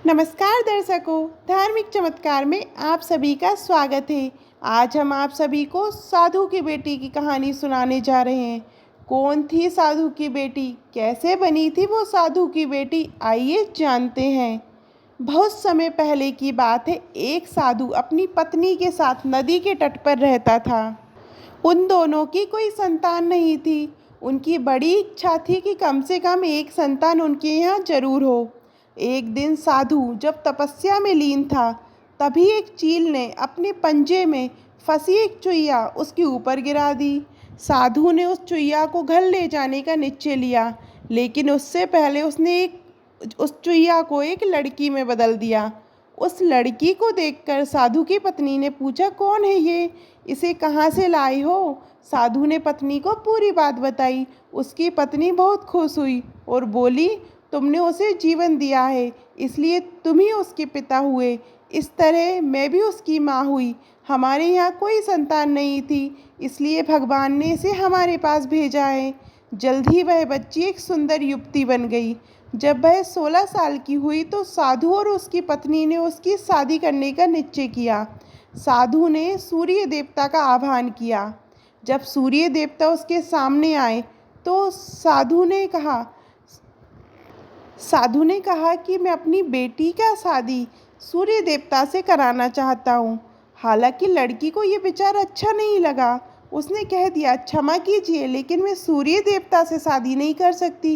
नमस्कार दर्शकों, धार्मिक चमत्कार में आप सभी का स्वागत है। आज हम आप सभी को साधु की बेटी की कहानी सुनाने जा रहे हैं। कौन थी साधु की बेटी, कैसे बनी थी वो साधु की बेटी, आइए जानते हैं। बहुत समय पहले की बात है। एक साधु अपनी पत्नी के साथ नदी के तट पर रहता था। उन दोनों की कोई संतान नहीं थी। उनकी बड़ी इच्छा थी कि कम से कम एक संतान उनके यहाँ जरूर हो। एक दिन साधु जब तपस्या में लीन था, तभी एक चील ने अपने पंजे में फंसी एक चुईया उसके ऊपर गिरा दी। साधु ने उस चुईया को घर ले जाने का निश्चय लिया, लेकिन उससे पहले उसने उस चुईया को एक लड़की में बदल दिया। उस लड़की को देखकर साधु की पत्नी ने पूछा, कौन है ये, इसे कहाँ से लाए हो? साधु ने पत्नी को पूरी बात बताई। उसकी पत्नी बहुत खुश हुई और बोली, तुमने उसे जीवन दिया है, इसलिए तुम ही उसके पिता हुए। इस तरह मैं भी उसकी माँ हुई। हमारे यहाँ कोई संतान नहीं थी, इसलिए भगवान ने इसे हमारे पास भेजा है। जल्द ही वह बच्ची एक सुंदर युवती बन गई। जब वह 16 साल की हुई तो साधु और उसकी पत्नी ने उसकी शादी करने का निश्चय किया। साधु ने सूर्य देवता का आह्वान किया। जब सूर्य देवता उसके सामने आए तो साधु ने कहा कि मैं अपनी बेटी का शादी सूर्य देवता से कराना चाहता हूँ। हालांकि लड़की को ये विचार अच्छा नहीं लगा। उसने कह दिया, क्षमा कीजिए, लेकिन मैं सूर्य देवता से शादी नहीं कर सकती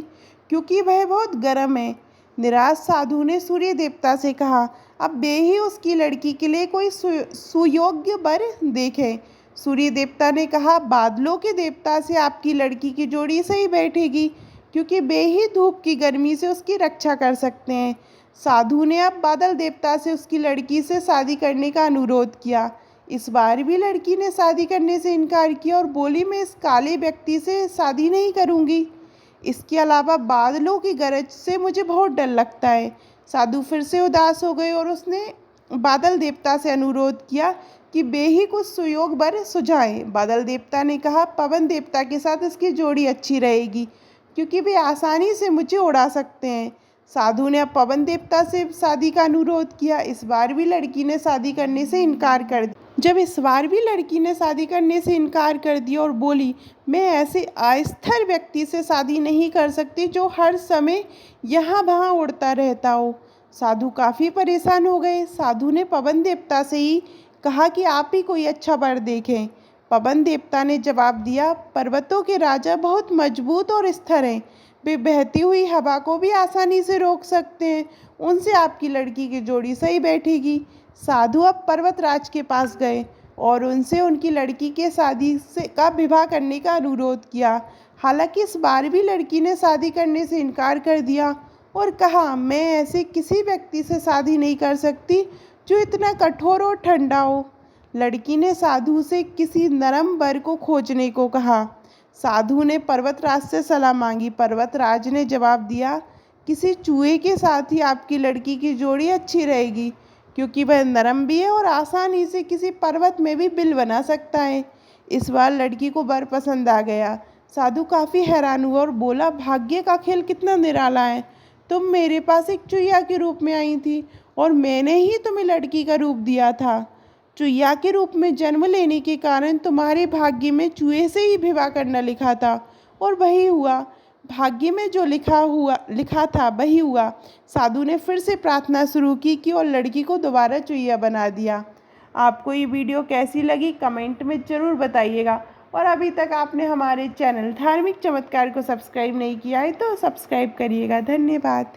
क्योंकि वह बहुत गर्म है। निराश साधु ने सूर्य देवता से कहा, अब वे ही उसकी लड़की के लिए कोई सुयोग्य वर देखें। सूर्य देवता ने कहा, बादलों के देवता से आपकी लड़की की जोड़ी सही बैठेगी क्योंकि वे ही धूप की गर्मी से उसकी रक्षा कर सकते हैं। साधु ने अब बादल देवता से उसकी लड़की से शादी करने का अनुरोध किया। इस बार भी लड़की ने शादी करने से इनकार किया और बोली, मैं इस काले व्यक्ति से शादी नहीं करूंगी। इसके अलावा बादलों की गरज से मुझे बहुत डर लगता है। साधु फिर से उदास हो गए और उसने बादल देवता से अनुरोध किया कि वे ही कुछ सुयोग वर सुझाएं। बादल देवता ने कहा, पवन देवता के साथ इसकी जोड़ी अच्छी रहेगी क्योंकि वे आसानी से मुझे उड़ा सकते हैं। साधु ने अब पवन देवता से शादी का अनुरोध किया। इस बार भी लड़की ने शादी करने से इनकार कर दिया। जब इस बार भी लड़की ने शादी करने से इनकार कर दिया और बोली, मैं ऐसे अस्थिर व्यक्ति से शादी नहीं कर सकती जो हर समय यहाँ वहाँ उड़ता रहता हो। साधु काफ़ी परेशान हो गए। साधु ने पवन देवता से ही कहा कि आप ही कोई अच्छा वर देखें। पवन देवता ने जवाब दिया, पर्वतों के राजा बहुत मजबूत और स्थिर हैं। वे बहती हुई हवा को भी आसानी से रोक सकते हैं। उनसे आपकी लड़की की जोड़ी सही बैठेगी। साधु अब पर्वतराज के पास गए और उनसे उनकी लड़की के शादी से का विवाह करने का अनुरोध किया। हालांकि इस बार भी लड़की ने शादी करने से इनकार कर दिया और कहा, मैं ऐसे किसी व्यक्ति से शादी नहीं कर सकती जो इतना कठोर और ठंडा हो। लड़की ने साधु से किसी नरम वर को खोजने को कहा। साधु ने पर्वतराज से सलाह मांगी। पर्वतराज ने जवाब दिया, किसी चूहे के साथ ही आपकी लड़की की जोड़ी अच्छी रहेगी क्योंकि वह नरम भी है और आसानी से किसी पर्वत में भी बिल बना सकता है। इस बार लड़की को वर पसंद आ गया। साधु काफ़ी हैरान हुआ और बोला, भाग्य का खेल कितना निराला है। तुम मेरे पास एक चुईया के रूप में आई थी और मैंने ही तुम्हें लड़की का रूप दिया था। चुईया के रूप में जन्म लेने के कारण तुम्हारे भाग्य में चूहे से ही विवाह करना लिखा था और वही हुआ। भाग्य में जो लिखा था वही हुआ। साधु ने फिर से प्रार्थना शुरू की और लड़की को दोबारा चुईया बना दिया। आपको ये वीडियो कैसी लगी कमेंट में ज़रूर बताइएगा। और अभी तक आपने हमारे चैनल धार्मिक चमत्कार को सब्सक्राइब नहीं किया है तो सब्सक्राइब करिएगा। धन्यवाद।